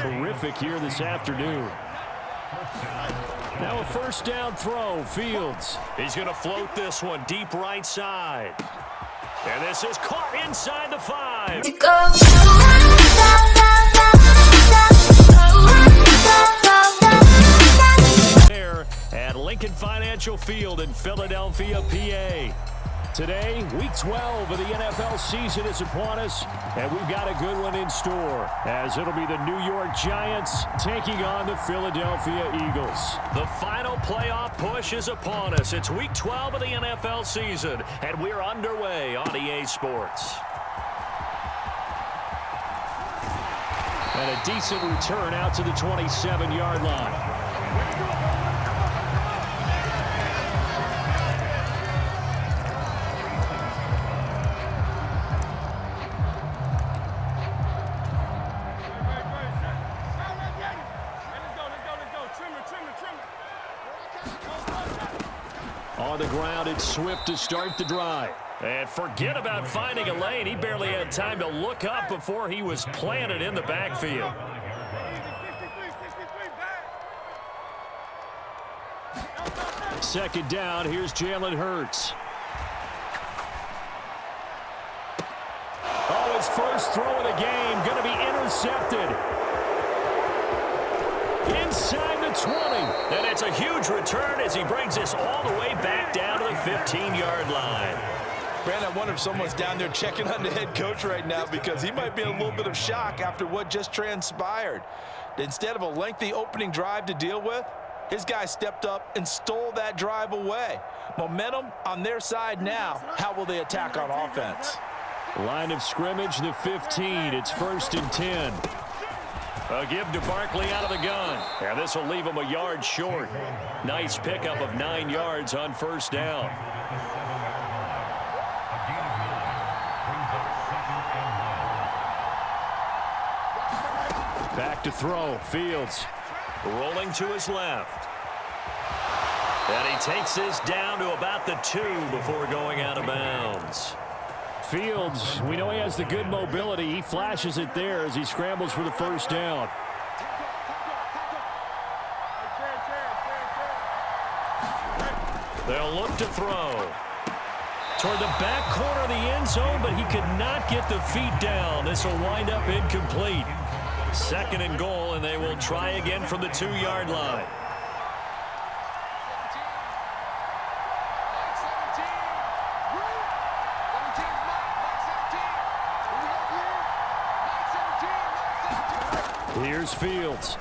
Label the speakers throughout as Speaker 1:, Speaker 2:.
Speaker 1: terrific here this afternoon. Now a first down throw, Fields.
Speaker 2: He's going to float this one deep right side. And this is caught inside the 5. There at Lincoln Financial Field in Philadelphia, PA. Today, Week 12 of the NFL season is upon us, and we've got a good one in store, as it'll be the New York Giants taking on the Philadelphia Eagles. The final playoff push is upon us. It's Week 12 of the NFL season, and we're underway on EA Sports.
Speaker 1: And a decent return out to the 27-yard line. On the ground, it's Swift to start the drive.
Speaker 2: And forget about finding a lane. He barely had time to look up before he was planted in the backfield.
Speaker 1: Second down, here's Jalen Hurts. Oh, his first throw of the game, going to be intercepted. Inside the 20.
Speaker 2: And it's a huge return as he brings this all the way back down to the 15-yard line.
Speaker 3: Brandon, I wonder if someone's down there checking on the head coach right now, because he might be in a little bit of shock after what just transpired. Instead of a lengthy opening drive to deal with, his guy stepped up and stole that drive away. Momentum on their side now. How will they attack on offense?
Speaker 1: Line of scrimmage, the 15. It's 1st and 10.
Speaker 2: A give to Barkley out of the gun. And this will leave him a yard short. Nice pickup of 9 yards on first down.
Speaker 1: Back to throw, Fields.
Speaker 2: Rolling to his left. And he takes this down to about the 2 before going out of bounds.
Speaker 1: Fields, we know he has the good mobility. He flashes it there as he scrambles for the first down.
Speaker 2: They'll look to throw. Toward the back corner of the end zone, but he could not get the feet down. This will wind up incomplete. 2nd and goal, and they will try again from the 2-yard line.
Speaker 1: Here's Fields.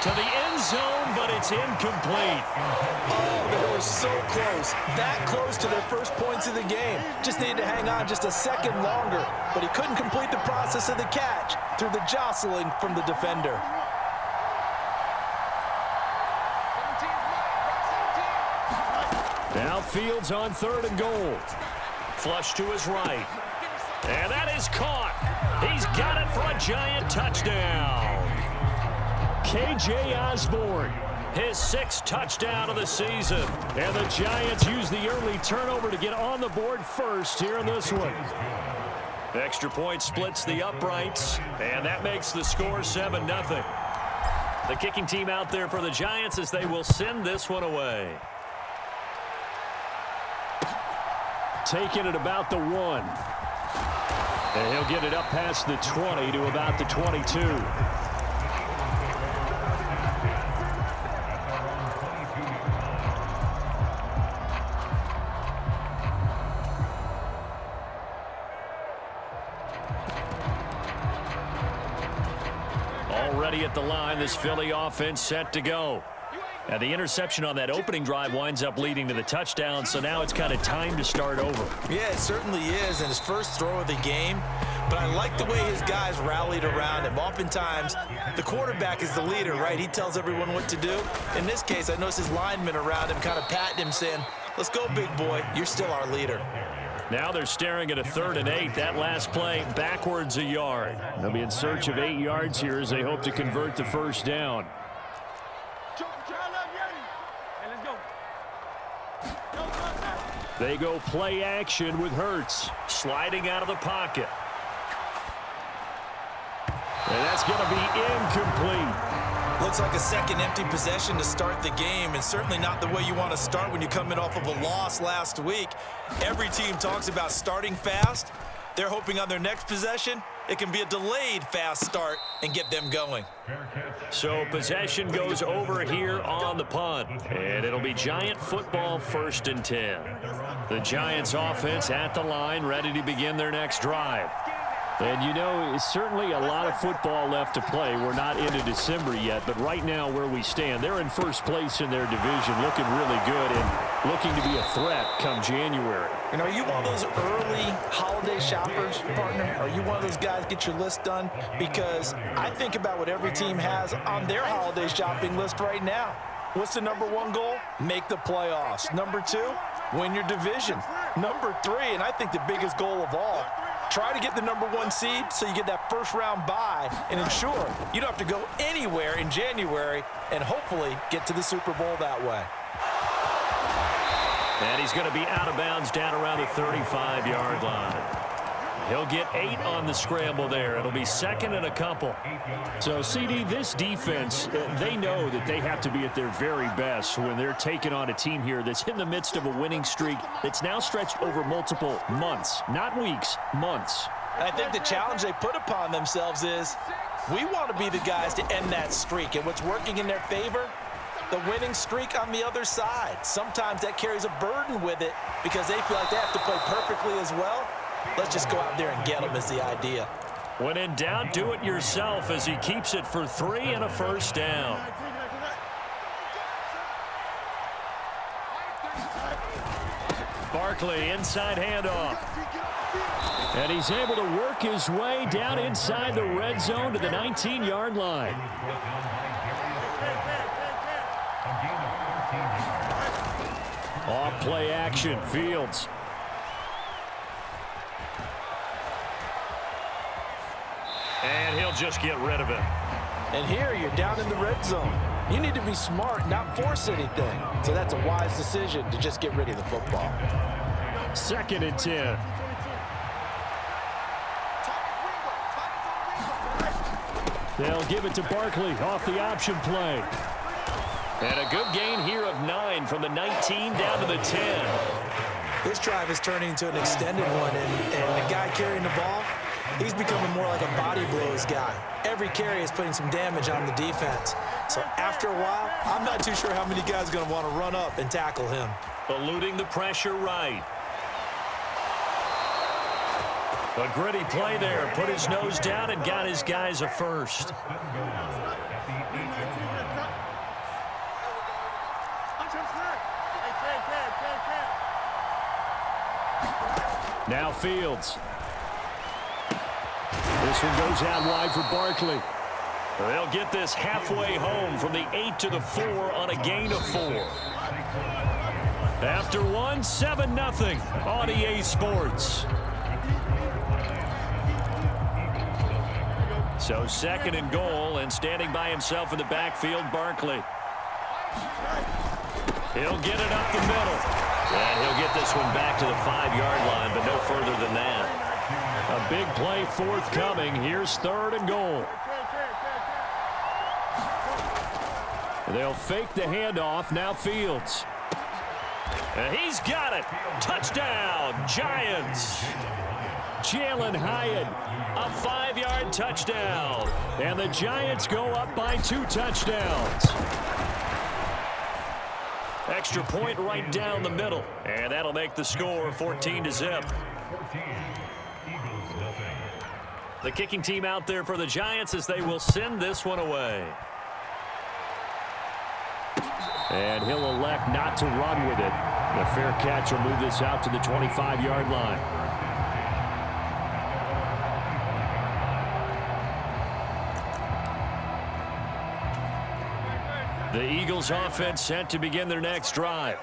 Speaker 2: To the end zone, but it's incomplete.
Speaker 3: Oh, they were so close. That close to their first points of the game. Just needed to hang on just a second longer, but he couldn't complete the process of the catch through the jostling from the defender.
Speaker 1: Now Fields on 3rd and goal.
Speaker 2: Flush to his right. And that is caught. He's got it for a Giant touchdown.
Speaker 1: K.J. Osborne.
Speaker 2: His 6th touchdown of the season.
Speaker 1: And the Giants use the early turnover to get on the board first here in this one.
Speaker 2: The extra point splits the uprights, and that makes the score 7-0. The kicking team out there for the Giants as they will send this one away.
Speaker 1: Taking it about the 1. And he'll get it up past the 20 to about the 22.
Speaker 2: Already at the line, this Philly offense set to go. Now, the interception on that opening drive winds up leading to the touchdown, so now it's kind of time to start over.
Speaker 3: Yeah, it certainly is, and his first throw of the game. But I like the way his guys rallied around him. Oftentimes, the quarterback is the leader, right? He tells everyone what to do. In this case, I noticed his linemen around him kind of patting him, saying, "Let's go, big boy. You're still our leader."
Speaker 2: Now they're staring at a 3rd and 8. That last play backwards a yard.
Speaker 1: They'll be in search of 8 yards here as they hope to convert the first down. They go play action with Hurts.
Speaker 2: Sliding out of the pocket. And that's going to be incomplete.
Speaker 3: Looks like a second empty possession to start the game, and certainly not the way you want to start when you're coming off of a loss last week. Every team talks about starting fast. They're hoping on their next possession, it can be a delayed fast start and get them going.
Speaker 2: So possession goes over here on the punt, and it'll be Giant football 1st and 10. The Giants offense at the line, ready to begin their next drive. And, you know, it's certainly a lot of football left to play. We're not into December yet, but right now where we stand, they're in first place in their division, looking really good and looking to be a threat come January.
Speaker 3: And are you one of those early holiday shoppers, partner? Are you one of those guys get your list done? Because I think about what every team has on their holiday shopping list right now. What's the number 1 goal? Make the playoffs. Number 2, win your division. Number 3, and I think the biggest goal of all, try to get the number 1 seed so you get that first-round bye and ensure you don't have to go anywhere in January and hopefully get to the Super Bowl that way.
Speaker 2: And he's going to be out of bounds down around the 35-yard line. He'll get 8 on the scramble there. It'll be 2nd and a couple.
Speaker 1: So, CD, this defense, they know that they have to be at their very best when they're taking on a team here that's in the midst of a winning streak that's now stretched over multiple months, not weeks, months.
Speaker 3: I think the challenge they put upon themselves is we want to be the guys to end that streak. And what's working in their favor? The winning streak on the other side. Sometimes that carries a burden with it because they feel like they have to play perfectly as well. Let's just go out there and get them is the idea.
Speaker 2: When in doubt, do it yourself as he keeps it for 3 and a first down. Barkley, inside handoff.
Speaker 1: And he's able to work his way down inside the red zone to the 19-yard line. Off play action, Fields.
Speaker 2: And he'll just get rid of it.
Speaker 3: And here you're down in the red zone. You need to be smart, not force anything. So that's a wise decision to just get rid of the football.
Speaker 1: 2nd and 10. They'll give it to Barkley off the option play.
Speaker 2: And a good gain here of 9 from the 19 down to the 10.
Speaker 3: This drive is turning into an extended one, and the guy carrying the ball, he's becoming more like a body blows guy. Every carry is putting some damage on the defense. So after a while, I'm not too sure how many guys are going to want to run up and tackle him.
Speaker 2: Eluding the pressure right. A gritty play there. Put his nose down and got his guys a first.
Speaker 1: Now Fields. This one goes out wide for Barkley.
Speaker 2: They'll get this halfway home from the 8 to the 4 on a gain of 4. After one, 7-0 on EA Sports. So 2nd and goal, and standing by himself in the backfield, Barkley. He'll get it up the middle. And he'll get this one back to the 5-yard line, but no further than that.
Speaker 1: A big play forthcoming. Here's 3rd and goal. They'll fake the handoff. Now Fields.
Speaker 2: And he's got it. Touchdown, Giants.
Speaker 1: Jalen Hyatt,
Speaker 2: a 5-yard touchdown.
Speaker 1: And the Giants go up by 2 touchdowns.
Speaker 2: Extra point right down the middle. And that'll make the score 14-0. The kicking team out there for the Giants as they will send this one away.
Speaker 1: And he'll elect not to run with it. The fair catch will move this out to the 25-yard line. The Eagles offense set to begin their next drive.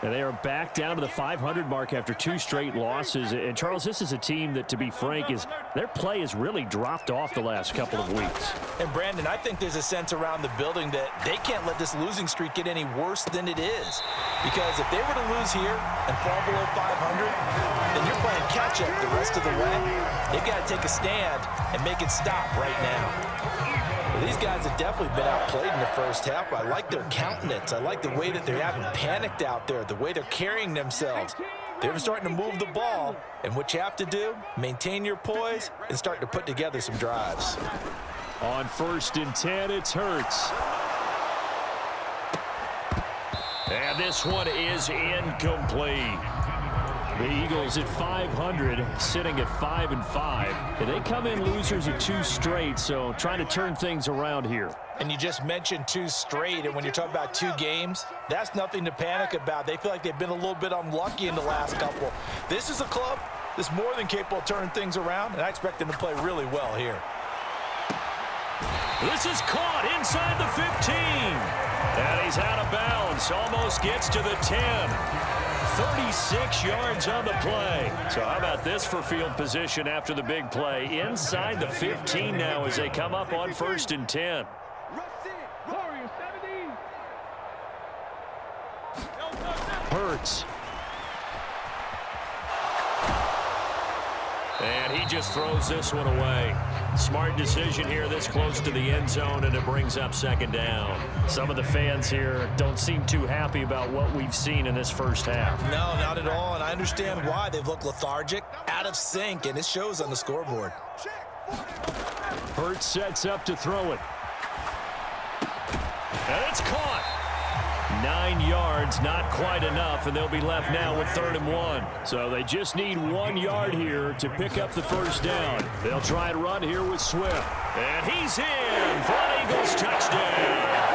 Speaker 1: And they are back down to the 500 mark after 2 straight losses. And, Charles, this is a team that, to be frank, their play has really dropped off the last couple of weeks.
Speaker 3: And, Brandon, I think there's a sense around the building that they can't let this losing streak get any worse than it is. Because if they were to lose here and fall below 500, then you're playing catch-up the rest of the way. They've got to take a stand and make it stop right now. Well, these guys have definitely been outplayed in the first half. I like their countenance. I like the way that they haven't panicked out there, the way they're carrying themselves. They're starting to move the ball, and what you have to do, maintain your poise and start to put together some drives.
Speaker 1: On 1st and 10, it's Hurts. And this one is incomplete. The Eagles at 500, sitting at 5-5. And they come in losers of 2 straight, so trying to turn things around here.
Speaker 3: And you just mentioned 2 straight, and when you're talking about 2 games, that's nothing to panic about. They feel like they've been a little bit unlucky in the last couple. This is a club that's more than capable of turning things around, and I expect them to play really well here.
Speaker 1: This is caught inside the 15. And he's out of bounds, almost gets to the 10. 36 yards on the play. So how about this for field position after the big play? Inside the 15 now as they come up on 1st and 10. Hurts. And he just throws this one away. Smart decision here this close to the end zone, and it brings up 2nd down. Some of the fans here don't seem too happy about what we've seen in this first half.
Speaker 3: No, not at all, and I understand why. They've looked lethargic, out of sync, and it shows on the scoreboard.
Speaker 1: Hurts sets up to throw it. And it's caught. 9 yards, not quite enough, and they'll be left now with 3rd and 1. So they just need 1 yard here to pick up the 1st down. They'll try and run here with Swift. And he's in for an Eagles touchdown.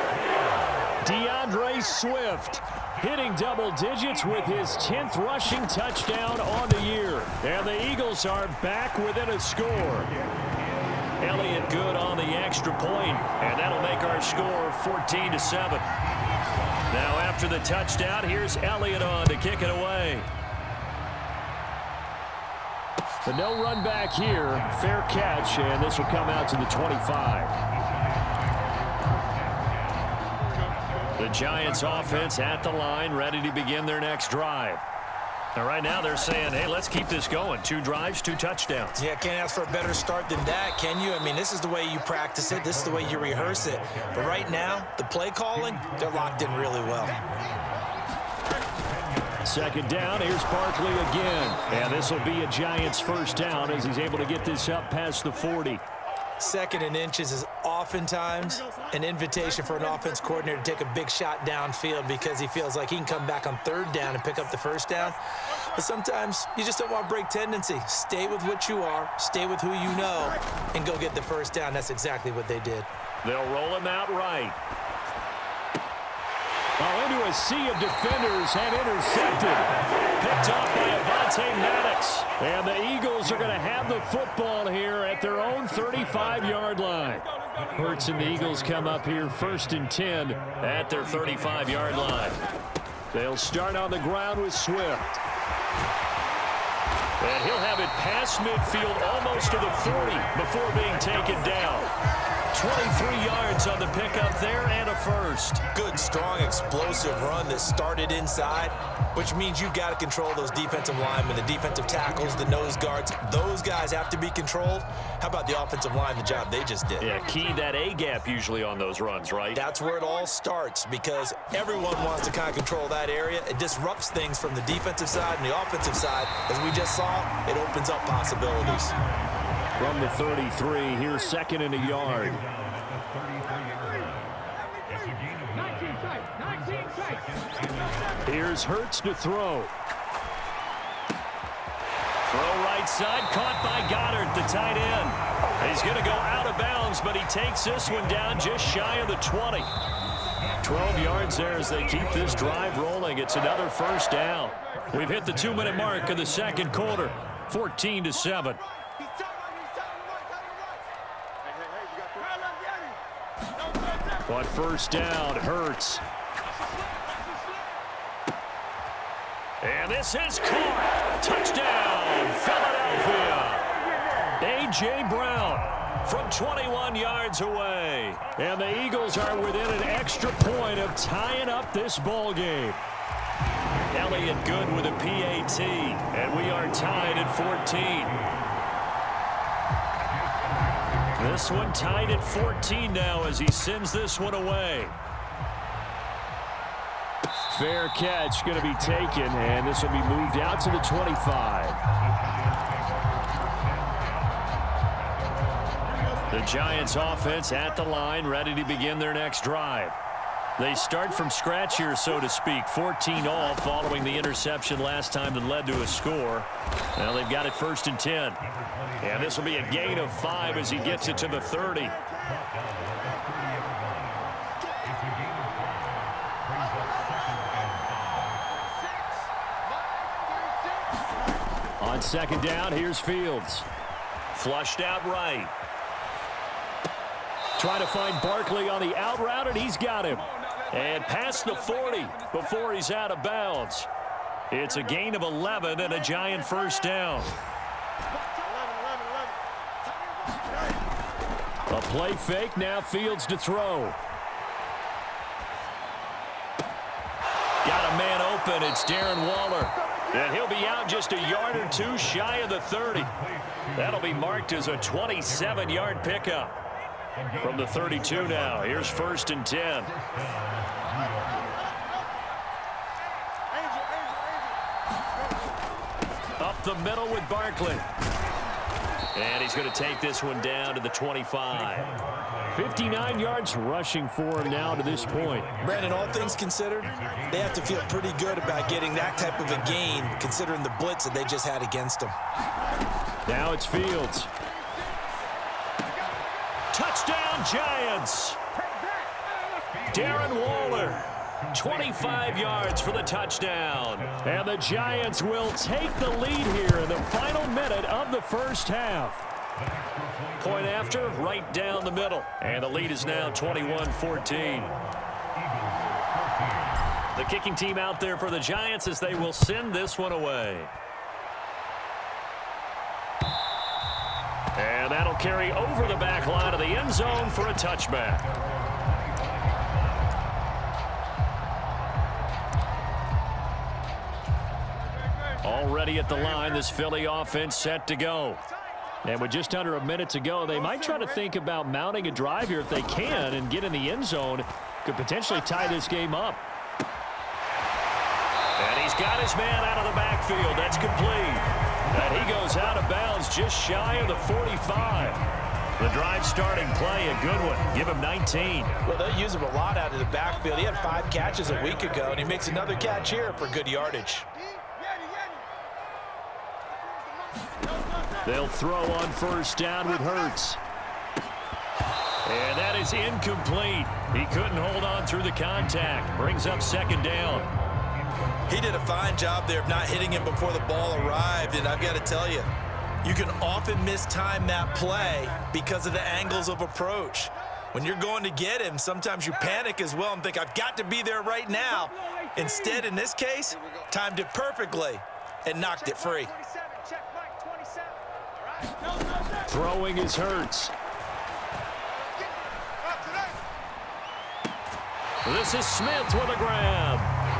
Speaker 1: DeAndre Swift hitting double digits with his 10th rushing touchdown on the year. And the Eagles are back within a score. Elliott good on the extra point, and that'll make our score 14-7. Now after the touchdown, here's Elliott on to kick it away. But no run back here. Fair catch, and this will come out to the 25. The Giants offense at the line, ready to begin their next drive. And right now they're saying, hey, let's keep this going. 2 drives, 2 touchdowns.
Speaker 3: Yeah, can't ask for a better start than that, can you? I mean, this is the way you practice it. This is the way you rehearse it. But right now, the play calling, they're locked in really well.
Speaker 1: 2nd down, here's Barkley again. And this will be a Giants 1st down as he's able to get this up past the 40.
Speaker 3: 2nd and inches is oftentimes an invitation for an offense coordinator to take a big shot downfield because he feels like he can come back on 3rd down and pick up the 1st down. But sometimes you just don't want to break tendency. Stay with what you are, stay with who you know, and go get the 1st down. That's exactly what they did.
Speaker 1: They'll roll him out right. Oh, into a sea of defenders and intercepted. Picked off by Avonte Maddox. And the Eagles are going to have the football here at their own 35-yard line. Hurts and the Eagles come up here 1st and 10 at their 35-yard line. They'll start on the ground with Swift. And he'll have it past midfield almost to the 40 before being taken down. 23 yards on the pickup there and a 1st.
Speaker 3: Good, strong, explosive run that started inside, which means you've got to control those defensive linemen, the defensive tackles, the nose guards. Those guys have to be controlled. How about the offensive line, the job they just did?
Speaker 1: Yeah, key that A-gap usually on those runs, right?
Speaker 3: That's where it all starts because everyone wants to kind of control that area. It disrupts things from the defensive side and the offensive side. As we just saw, it opens up possibilities.
Speaker 1: From the 33, here's 2nd and a yard. Here's Hurts to throw. Throw right side, caught by Goddard, the tight end. He's going to go out of bounds, but he takes this one down just shy of the 20. 12 yards there as they keep this drive rolling. It's another 1st down. We've hit the 2-minute mark of the 2nd quarter, 14-7. On 1st down, Hurts.
Speaker 2: And this is caught. Touchdown, Philadelphia. A.J. Brown from 21 yards away. And the Eagles are within an extra point of tying up this ball game. Elliott good with a PAT. And we are tied at 14. This one tied at 14 now as he sends this one away. Fair catch going to be taken, and this will be moved out to the 25. The Giants offense at the line, ready to begin their next drive. They start from scratch here, so to speak. 14 all following the interception last time that led to a score. Now they've got it 1st and 10. And this will be a gain of 5 as he gets it to the 30. On 2nd down, here's Fields. Flushed out right. Trying to find Barkley on the out route, and he's got him. And past the 40 before he's out of bounds. It's a gain of 11 and a Giant 1st down. A play fake, now Fields to throw. Got a man open, it's Darren Waller. And he'll be out just a yard or two shy of the 30. That'll be marked as a 27-yard pickup. From the 32 now, here's 1st and 10. Up the middle with Barkley. And he's going to take this one down to the 25. 59 yards rushing for him now to this point.
Speaker 3: Brandon, all things considered, they have to feel pretty good about getting that type of a gain, considering the blitz that they just had against them.
Speaker 2: Now it's Fields. Touchdown, Giants! Darren Waller, 25 yards for the touchdown. And the Giants will take the lead here in the final minute of the 1st half. Point after, right down the middle. And the lead is now 21-14. The kicking team out there for the Giants as they will send this one away. And that'll carry over the back line of the end zone for a touchback. Already at the line, this Philly offense set to go. And with just under a minute to go, they might try to think about mounting a drive here if they can and get in the end zone. Could potentially tie this game up. And he's got his man out of the backfield. That's complete. And he goes out of bounds just shy of the 45. The drive starting play, a good one. Give him 19.
Speaker 3: Well, they use him a lot out of the backfield. He had 5 catches a week ago, and he makes another catch here for good yardage.
Speaker 2: They'll throw on 1st down with Hurts. And that is incomplete. He couldn't hold on through the contact. Brings up 2nd down.
Speaker 3: He did a fine job there of not hitting him before the ball arrived, and I've got to tell you, you can often mistime that play because of the angles of approach. When you're going to get him, sometimes you panic as well and think, I've got to be there right now. Instead, in this case, timed it perfectly and knocked it free.
Speaker 2: Throwing is Hurts. This is Smith with a grab.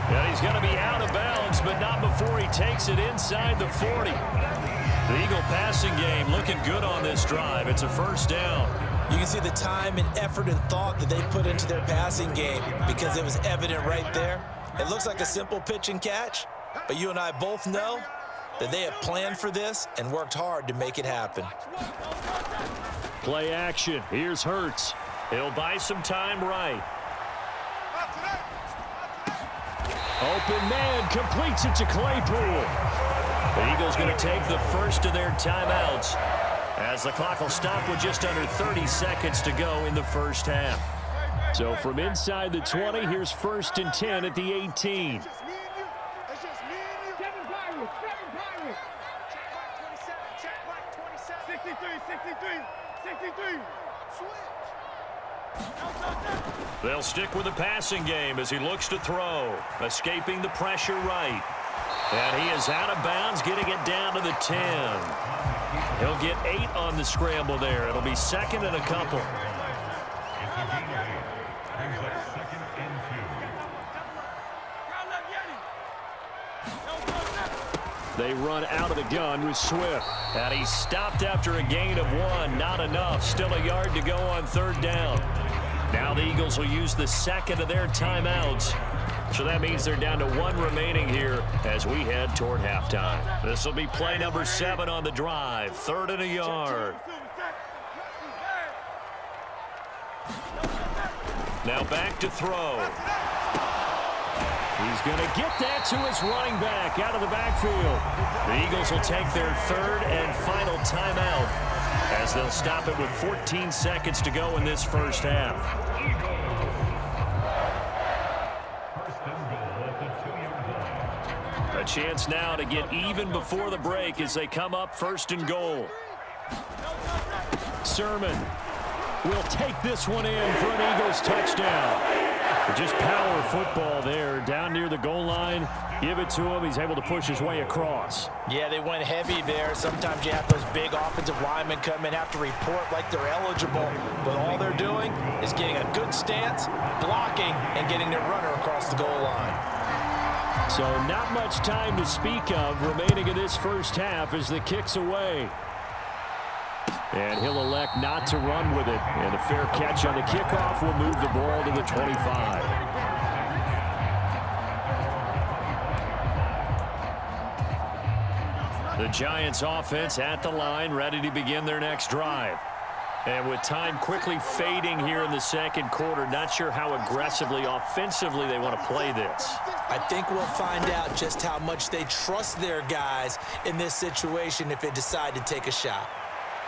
Speaker 2: And he's going to be out of bounds, but not before he takes it inside the 40. The Eagle passing game looking good on this drive. It's a 1st down.
Speaker 3: You can see the time and effort and thought that they put into their passing game because it was evident right there. It looks like a simple pitch and catch, but you and I both know that they have planned for this and worked hard to make it happen.
Speaker 2: Play action. Here's Hurts. He'll buy some time right. Open man completes it to Claypool. The Eagles going to take the first of their timeouts as the clock will stop with just under 30 seconds to go in the 1st half. So from inside the 20, here's 1st and 10 at the 18. They'll stick with the passing game as he looks to throw. Escaping the pressure right. And he is out of bounds, getting it down to the 10. He'll get 8 on the scramble there. It'll be second and a couple. They run out of the gun with Swift. And he's stopped after a gain of 1. Not enough. Still a yard to go on third down. Now the Eagles will use the second of their timeouts. So that means they're down to 1 remaining here as we head toward halftime. This will be play number 7 on the drive. 3rd and a yard. Now back to throw. He's going to get that to his running back out of the backfield. The Eagles will take their 3rd and final timeout as they'll stop it with 14 seconds to go in this first half. A chance now to get even before the break as they come up 1st and goal. Sermon will take this one in for an Eagles touchdown. Just power football there down near the goal line. Give it to him. He's able to push his way across.
Speaker 3: Yeah, they went heavy there. Sometimes you have those big offensive linemen come in, have to report like they're eligible. But all they're doing is getting a good stance, blocking, and getting their runner across the goal line.
Speaker 1: So not much time to speak of remaining in this first half as the kick's away. And he'll elect not to run with it. And a fair catch on the kickoff will move the ball to the 25. The Giants offense at the line, ready to begin their next drive. And with time quickly fading here in the second quarter, not sure how aggressively, offensively they want to play this.
Speaker 3: I think we'll find out just how much they trust their guys in this situation if they decide to take a shot.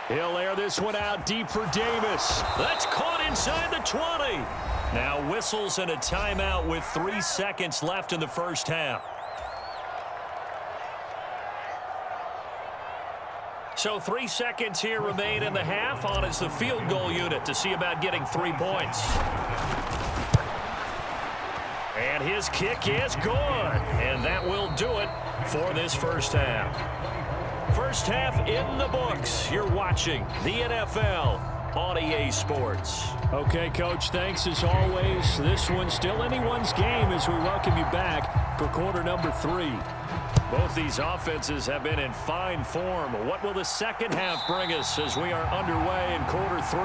Speaker 1: He'll air this one out deep for Davis.
Speaker 2: That's caught inside the 20. Now whistles and a timeout with 3 seconds left in the first half. So 3 seconds here remain in the half. On is the field goal unit to see about getting 3 points. And his kick is good. And that will do it for this first half. First half in the books. You're watching the NFL on EA Sports.
Speaker 1: Okay, Coach, thanks as always. This one's still anyone's game as we welcome you back for quarter number 3.
Speaker 2: Both these offenses have been in fine form. What will the second half bring us as we are underway in quarter 3?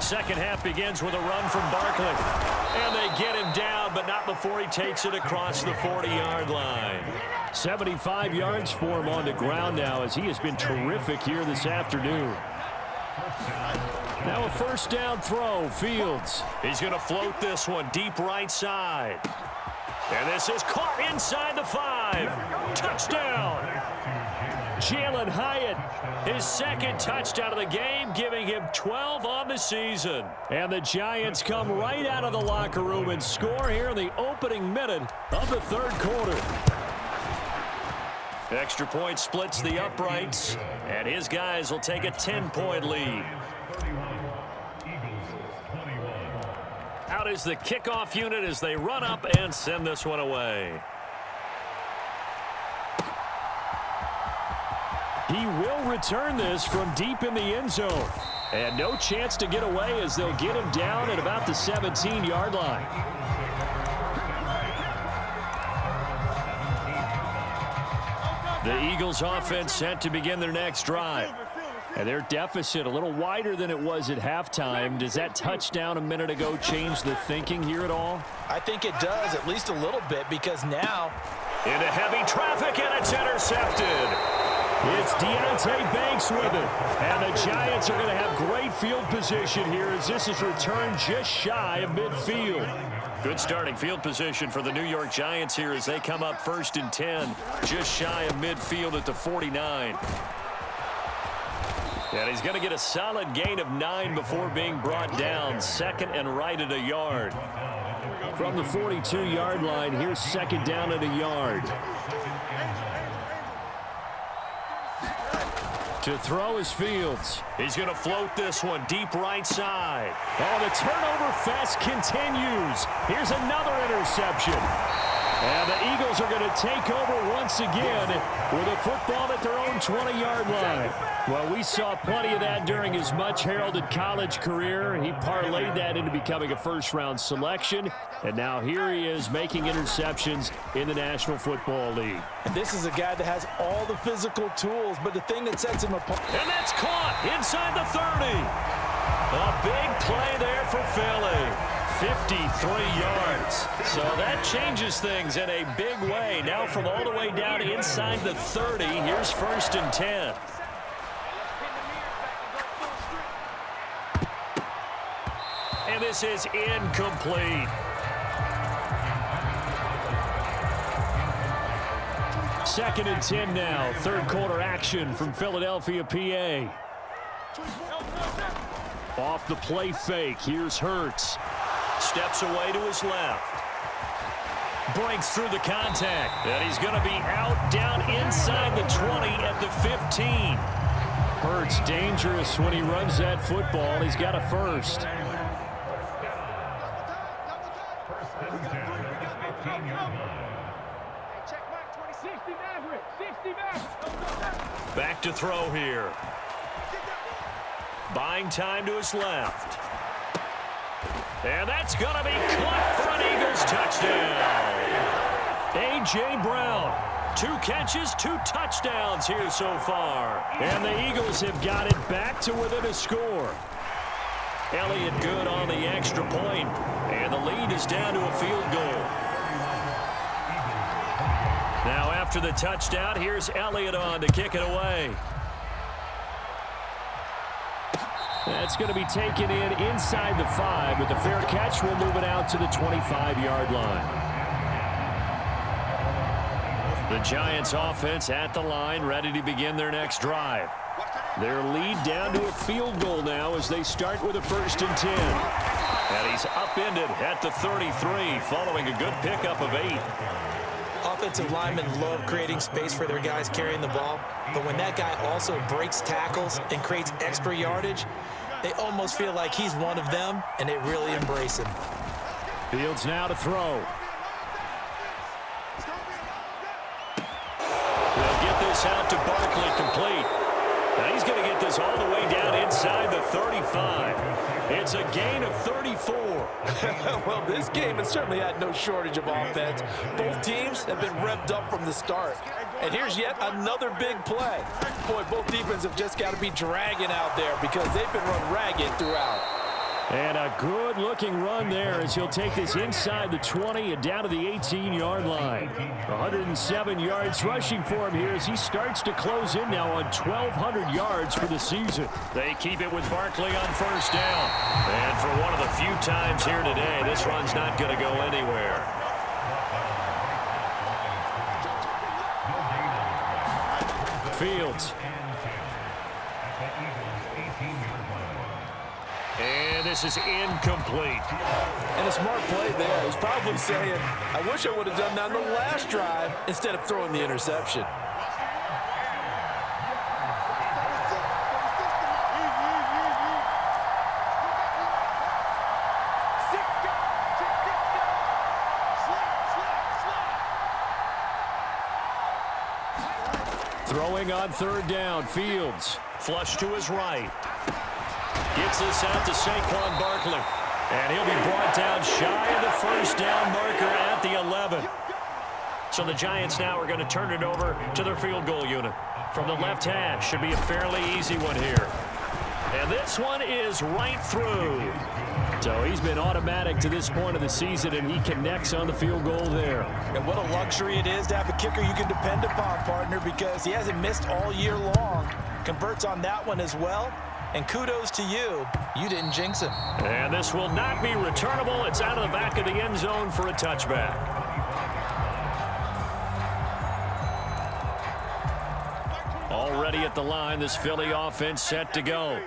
Speaker 2: Second half begins with a run from Barkley. And they get him down, but not before he takes it across the 40-yard line.
Speaker 1: 75 yards for him on the ground now as he has been terrific here this afternoon. Now a first down throw, Fields.
Speaker 2: He's going to float this one deep right side. And this is caught inside the 5. Touchdown.
Speaker 1: Jalen Hyatt,
Speaker 2: his second touchdown of the game, giving him 12 on the season.
Speaker 1: And the Giants come right out of the locker room and score here in the opening minute of the third quarter.
Speaker 2: Extra point splits the uprights, and his guys will take a 10-point lead. Out is the kickoff unit as they run up and send this one away.
Speaker 1: He will return this from deep in the end zone. And no chance to get away as they'll get him down at about the 17-yard line. The Eagles offense set to begin their next drive. And their deficit a little wider than it was at halftime. Does that touchdown a minute ago change the thinking here at all?
Speaker 3: I think it does, at least a little bit, because now
Speaker 2: into heavy traffic, and it's intercepted.
Speaker 1: It's Deontay Banks with it. And the Giants are going to have great field position here as this is returned just shy of midfield.
Speaker 2: Good starting field position for the New York Giants here as they come up 1st and 10, just shy of midfield at the 49. And he's going to get a solid gain of 9 before being brought down. 2nd and right at a yard.
Speaker 1: From the 42-yard line, here's 2nd down at a yard.
Speaker 2: To throw is Fields. He's going to float this one deep right side. Oh, the turnover fest continues. Here's another interception. And the Eagles are going to take over once again with a football at their own 20-yard line. Well, we saw plenty of that during his much-heralded college career. He parlayed that into becoming a first-round selection. And now here he is making interceptions in the National Football League.
Speaker 3: And this is a guy that has all the physical tools, but the thing that sets him apart.
Speaker 2: And that's caught inside the 30. A big play there for Philly. 53 yards. So that changes things in a big way. Now from all the way down inside the 30, here's 1st and 10. And this is incomplete. Second and 10 now. Third quarter action from Philadelphia, PA. Off the play fake. Here's Hurts. Steps away to his left. Breaks through the contact. And he's going to be out down inside the 20 at the 15. Hurts dangerous when he runs that football. He's got a first. Back to throw here. Buying time to his left. And that's going to be caught for an Eagles touchdown. A.J. Brown, 2 catches, 2 touchdowns here so far. And the Eagles have got it back to within a score. Elliott good on the extra point, and the lead is down to a field goal. Now after the touchdown, here's Elliott on to kick it away. That's going to be taken in inside the 5, but the fair catch will move it out to the 25-yard line. The Giants offense at the line, ready to begin their next drive. Their lead down to a field goal now as they start with a 1st and 10. And he's upended at the 33 following a good pickup of 8.
Speaker 3: Offensive linemen love creating space for their guys carrying the ball, but when that guy also breaks tackles and creates extra yardage, they almost feel like he's one of them, and they really embrace him.
Speaker 2: Fields now to throw. They'll get this out to Barkley, complete. Now he's going to get this all the way down inside the 35. It's a gain of 34.
Speaker 3: Well, this game has certainly had no shortage of offense. Both teams have been revved up from the start. And here's yet another big play. Boy, both defenses have just got to be dragging out there because they've been run ragged throughout.
Speaker 2: And a good-looking run there as he'll take this inside the 20 and down to the 18-yard line. 107 yards rushing for him here as he starts to close in now on 1,200 yards for the season. They keep it with Barkley on 1st down. And for one of the few times here today, this run's not going to go anywhere. Fields. And this is incomplete.
Speaker 3: And a smart play there. He's probably saying, I wish I would have done that on the last drive instead of throwing the interception.
Speaker 2: Throwing on 3rd down, Fields. Flush to his right. Gets this out to Saquon Barkley. And he'll be brought down shy of the 1st down marker at the 11. So the Giants now are going to turn it over to their field goal unit. From the left hash, should be a fairly easy one here. And this one is right through. So he's been automatic to this point of the season, and he connects on the field goal there.
Speaker 3: And what a luxury it is to have a kicker you can depend upon, partner, because he hasn't missed all year long. Converts on that one as well. And kudos to you. You didn't jinx him.
Speaker 2: And this will not be returnable. It's out of the back of the end zone for a touchback. Already at the line, this Philly offense set to go.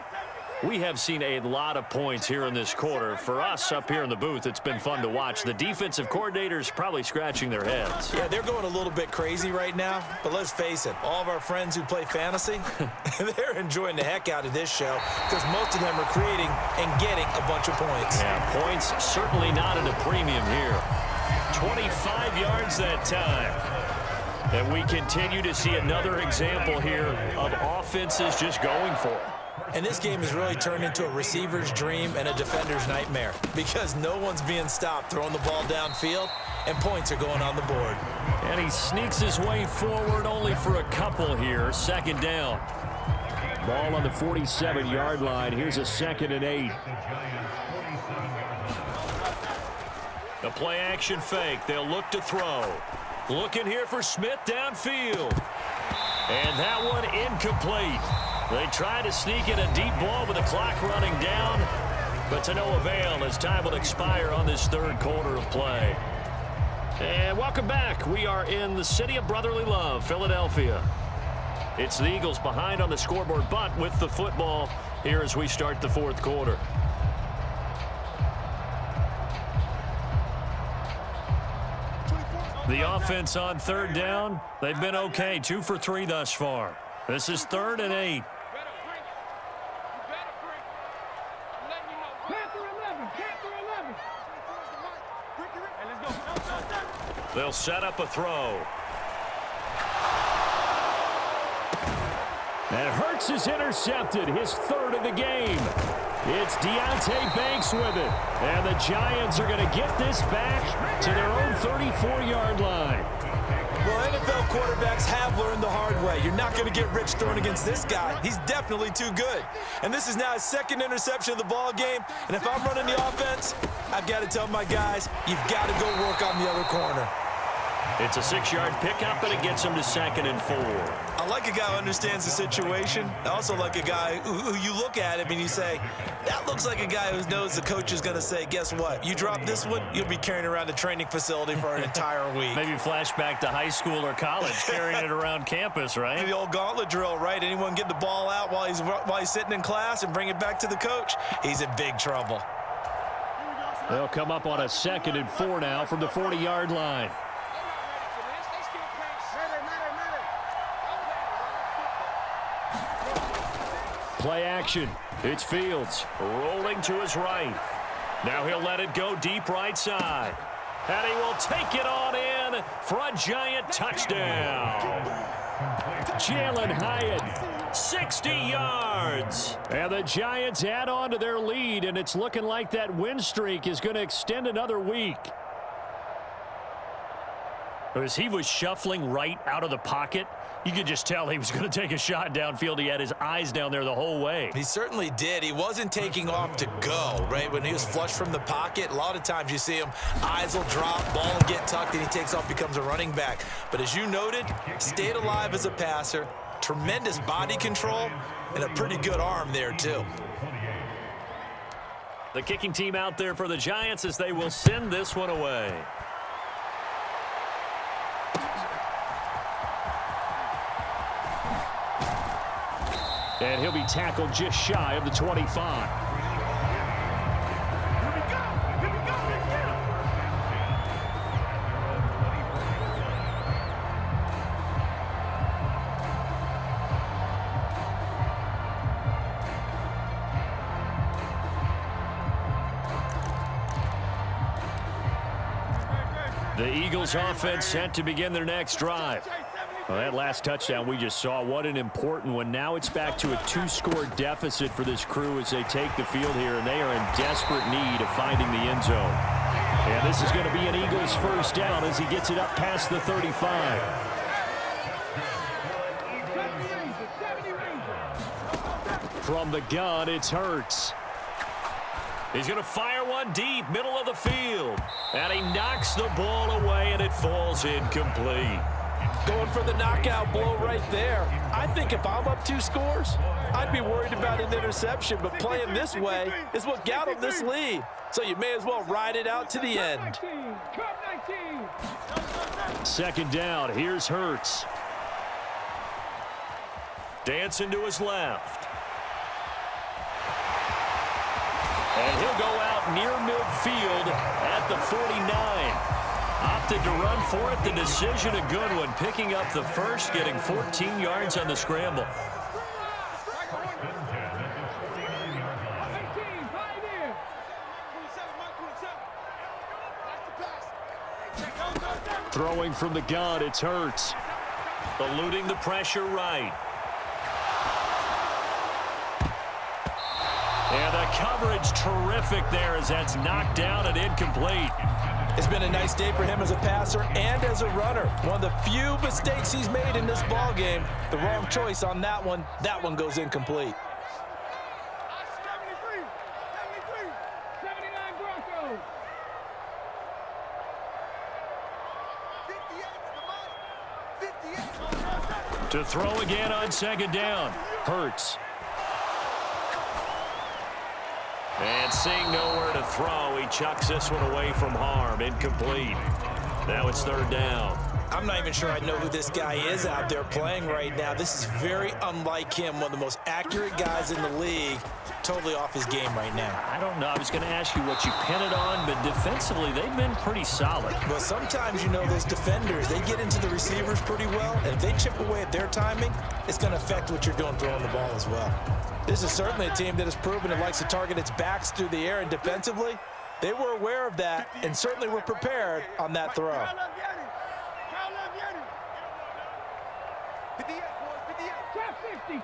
Speaker 2: We have seen a lot of points here in this quarter. For us up here in the booth, it's been fun to watch. The defensive coordinators probably scratching their heads.
Speaker 3: Yeah, they're going a little bit crazy right now, but let's face it, all of our friends who play fantasy, they're enjoying the heck out of this show because most of them are creating and getting a bunch of points.
Speaker 2: Yeah, points certainly not at a premium here. 25 yards that time. And we continue to see another example here of offenses just going for it.
Speaker 3: And this game has really turned into a receiver's dream and a defender's nightmare because no one's being stopped throwing the ball downfield, and points are going on the board.
Speaker 2: And he sneaks his way forward only for a couple here. Second down.
Speaker 1: Ball on the 47-yard line. Here's a 2nd and 8.
Speaker 2: The play action fake. They'll look to throw. Looking here for Smith downfield. And that one incomplete. They try to sneak in a deep ball with the clock running down, but to no avail as time will expire on this third quarter of play. And welcome back. We are in the city of brotherly love, Philadelphia. It's the Eagles behind on the scoreboard, but with the football here as we start the fourth quarter. The offense on third down, they've been okay. 2 for 3 thus far. This is 3rd and 8. They'll set up a throw.
Speaker 1: And Hurts is intercepted, his 3rd of the game. It's Deontay Banks with it. And the Giants are going to get this back to their own 34-yard line.
Speaker 3: Well, NFL quarterbacks have learned the hard way. You're not going to get rich throwing against this guy. He's definitely too good. And this is now his 2nd interception of the ball game. And if I'm running the offense, I've got to tell my guys, you've got to go work on the other corner.
Speaker 2: It's a 6-yard pickup, and it gets him to 2nd and 4.
Speaker 3: I like a guy who understands the situation. I also like a guy who you look at him and you say, that looks like a guy who knows the coach is going to say, guess what? You drop this one, you'll be carrying around the training facility for an entire week.
Speaker 2: Maybe flashback to high school or college, carrying it around campus, right?
Speaker 3: The old gauntlet drill, right? Anyone get the ball out while he's sitting in class and bring it back to the coach, he's in big trouble.
Speaker 1: They'll come up on a 2nd and 4 now from the 40-yard line. Play action. It's Fields rolling to his right.
Speaker 2: Now he'll let it go deep right side. And he will take it on in for a giant touchdown.
Speaker 1: Jalen Hyatt,
Speaker 2: 60 yards.
Speaker 1: And the Giants add on to their lead, and it's looking like that win streak is going to extend another week.
Speaker 2: As he was shuffling right out of the pocket, you could just tell he was going to take a shot downfield. He had his eyes down there the whole way.
Speaker 3: He certainly did. He wasn't taking off to go, right? When he was flushed from the pocket, a lot of times you see him, eyes will drop, ball will get tucked, and he takes off, becomes a running back. But as you noted, stayed alive as a passer, tremendous body control, and a pretty good arm there, too.
Speaker 2: The kicking team out there for the Giants as they will send this one away.
Speaker 1: And he'll be tackled just shy of the 25. The Eagles offense set to begin their next drive. Well, that last touchdown we just saw, what an important one. Now it's back to a 2-score deficit for this crew as they take the field here, and they are in desperate need of finding the end zone. And this is going to be an Eagles first down as he gets it up past the 35. From the gun, it's Hurts.
Speaker 2: He's going to fire one deep, middle of the field. And he knocks the ball away, and it falls incomplete.
Speaker 3: Going for the knockout blow right there. I think if I'm up 2 scores, I'd be worried about an interception, but playing this way is what got him this lead. So you may as well ride it out to the end.
Speaker 1: 2nd down, here's Hurts.
Speaker 2: Dancing to his left. And he'll go out near midfield at the 49. Opted to run for it. The decision a good one. Picking up the first, getting 14 yards on the scramble. Throwing from the gun, it's Hurts. Eluding the pressure right. And the coverage terrific there as that's knocked down and incomplete.
Speaker 3: It's been a nice day for him as a passer and as a runner. One of the few mistakes he's made in this ball game. The wrong choice on that one. That one goes incomplete.
Speaker 4: 79 Broncos.
Speaker 2: To throw again on second down. Hurts. And seeing nowhere to throw, he chucks this one away from harm. Incomplete. Now it's third down.
Speaker 3: I'm not even sure I know who this guy is out there playing right now. This is very unlike him, one of the most accurate guys in the league. Totally off his game right now.
Speaker 2: I don't know. I was going to ask you what you pin it on, but defensively, they've been pretty solid.
Speaker 3: Well, sometimes, you know, those defenders, they get into the receivers pretty well, and if they chip away at their timing, it's going to affect what you're doing throwing the ball as well. This is certainly a team that has proven it likes to target its backs through the air, and defensively, they were aware of that and certainly were prepared on that throw.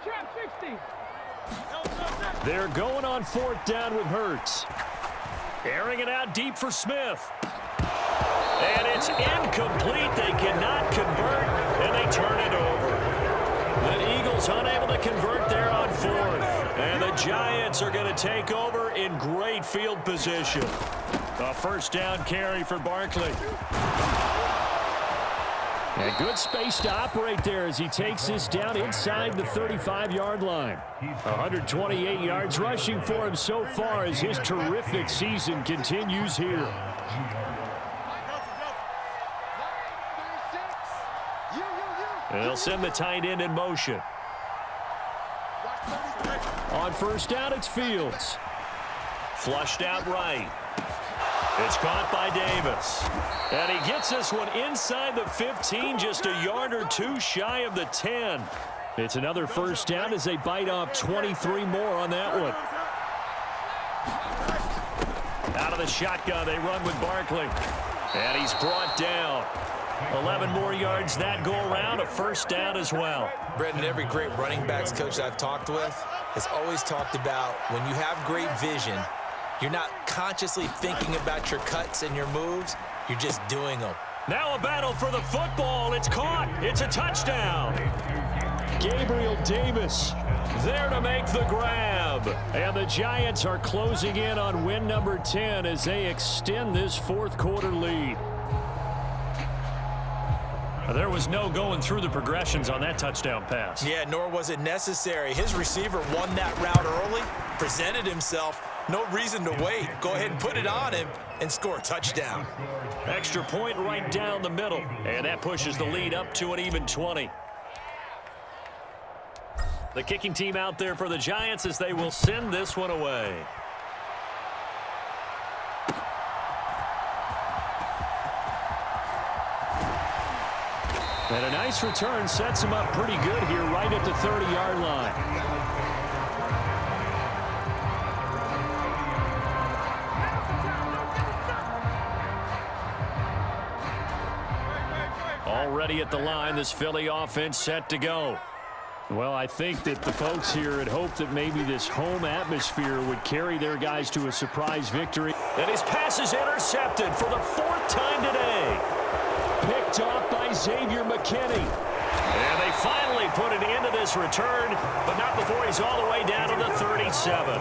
Speaker 4: Trap 60.
Speaker 2: They're going on fourth down with Hurts. Airing it out deep for Smith. And it's incomplete. They cannot convert, and they turn it over. The Eagles unable to convert there on fourth. And the Giants are going to take over in great field position. A first down carry for Barkley. A good space to operate there as he takes this down inside the 35-yard line. 128 yards rushing for him so far as his terrific season continues here. They'll send the tight end in motion. On first down, it's Fields. Flushed out right. It's caught by Davis. And he gets this one inside the 15, just a yard or two shy of the 10. It's another first down as they bite off 23 more on that one. Out of the shotgun, they run with Barkley. And he's brought down. 11 more yards that go around, a first down as well.
Speaker 3: Brendan, every great running backs coach I've talked with has always talked about when you have great vision, you're not consciously thinking about your cuts and your moves. You're just doing them.
Speaker 2: Now a battle for the football. It's caught. It's a touchdown. Gabriel Davis there to make the grab. And the Giants are closing in on win number 10 as they extend this fourth quarter lead. There was no going through the progressions on that touchdown pass.
Speaker 3: Yeah, nor was it necessary. His receiver won that route early, presented himself. No reason to wait. Go ahead and put it on him and score a touchdown.
Speaker 2: Extra point right down the middle. And that pushes the lead up to an even 20. The kicking team out there for the Giants as they will send this one away. And a nice return sets him up pretty good here right at the 30-yard line. Already at the line, this Philly offense set to go. Well, I think that the folks here had hoped that maybe this home atmosphere would carry their guys to a surprise victory. And his pass is intercepted for the fourth time today. Picked off by Xavier McKinney. And they finally put an end to this return, but not before he's all the way down to the 37.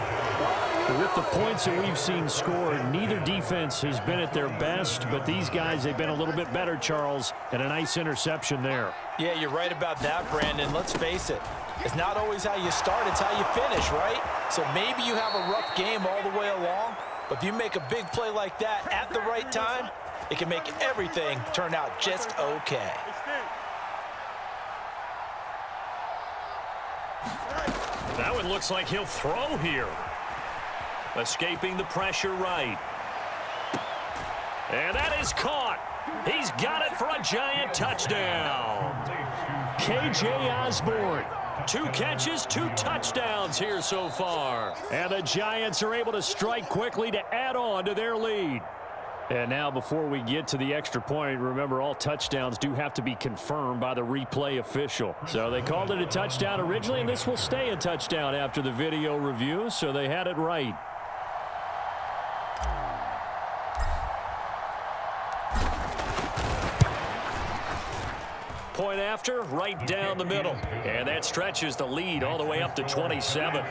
Speaker 2: With the points that we've seen scored, neither defense has been at their best, but these guys, they've been a little bit better, Charles, and a nice interception there.
Speaker 3: Yeah, you're right about that, Brandon. Let's face it. It's not always how you start, it's how you finish, right? So maybe you have a rough game all the way along, but if you make a big play like that at the right time, it can make everything turn out just okay.
Speaker 2: That one looks like he'll throw here. Escaping the pressure right. And that is caught. He's got it for a giant touchdown.
Speaker 1: K.J. Osborne.
Speaker 2: 2 catches, 2 touchdowns here so far.
Speaker 1: And the Giants are able to strike quickly to add on to their lead. And now before we get to the extra point, remember all touchdowns do have to be confirmed by the replay official. So they called it a touchdown originally, and this will stay a touchdown after the video review, so they had it right.
Speaker 2: Point after, right down the middle. And that stretches the lead all the way up to 27.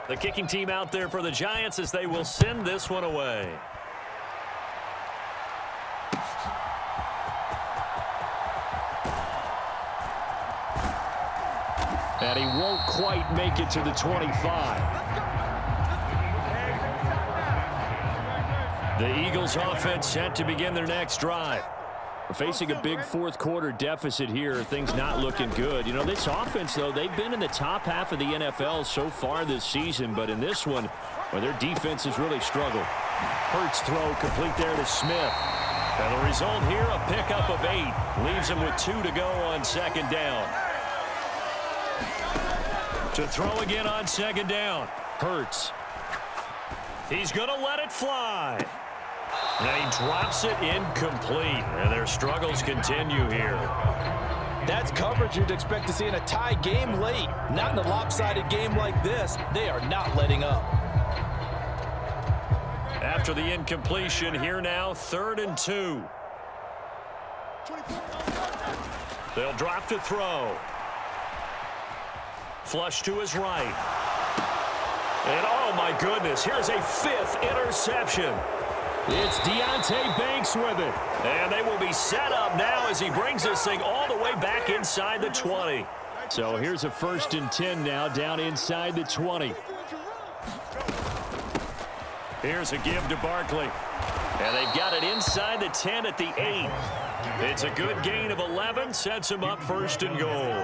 Speaker 2: The kicking team out there for the Giants as they will send this one away.
Speaker 1: And he won't quite make it to the 25.
Speaker 2: The Eagles offense set to begin their next drive.
Speaker 1: Facing a big fourth-quarter deficit here, things not looking good. You know, this offense, though, they've been in the top half of the NFL so far this season, but in this one, well, their defense has really struggled.
Speaker 2: Hurts throw complete there to Smith. And the result here, a pickup of 8. Leaves him with 2 to go on second down. To throw again on second down. Hurts. He's going to let it fly. And he drops it incomplete. And their struggles continue here.
Speaker 3: That's coverage you'd expect to see in a tie game late. Not in a lopsided game like this. They are not letting up.
Speaker 2: After the incompletion, here now, 3rd and 2. They'll drop to throw. Flush to his right. And oh my goodness, here's a 5th interception.
Speaker 1: It's Deonte Banks with it.
Speaker 2: And they will be set up now as he brings this thing all the way back inside the 20.
Speaker 1: So here's a 1st and 10 now down inside the 20.
Speaker 2: Here's a give to Barkley. And they've got it inside the 10 at the 8. It's a good gain of 11, sets him up 1st and goal.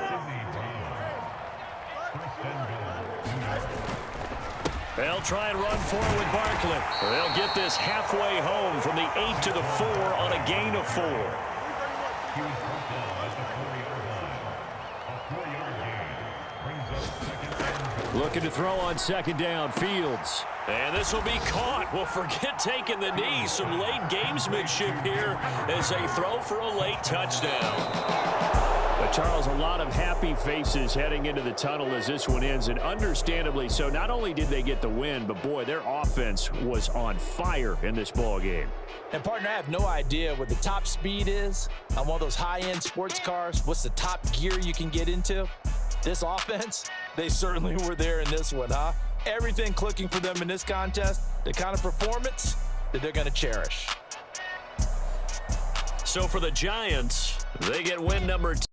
Speaker 2: They'll try and run forward with Barkley. They'll get this halfway home from the 8 to the 4 on a gain of 4.
Speaker 1: Looking to throw on second down, Fields.
Speaker 2: And this will be caught. Well, forget taking the knee. Some late gamesmanship here as they throw for a late touchdown.
Speaker 1: But Charles, a lot of happy faces heading into the tunnel as this one ends, and understandably so. Not only did they get the win, but boy, their offense was on fire in this ball game.
Speaker 3: And partner, I have no idea what the top speed is on one of those high-end sports cars. What's the top gear you can get into? This offense, they certainly were there in this one, huh? Everything clicking for them in this contest, the kind of performance that they're going to cherish.
Speaker 2: So for the Giants, they get win number 2.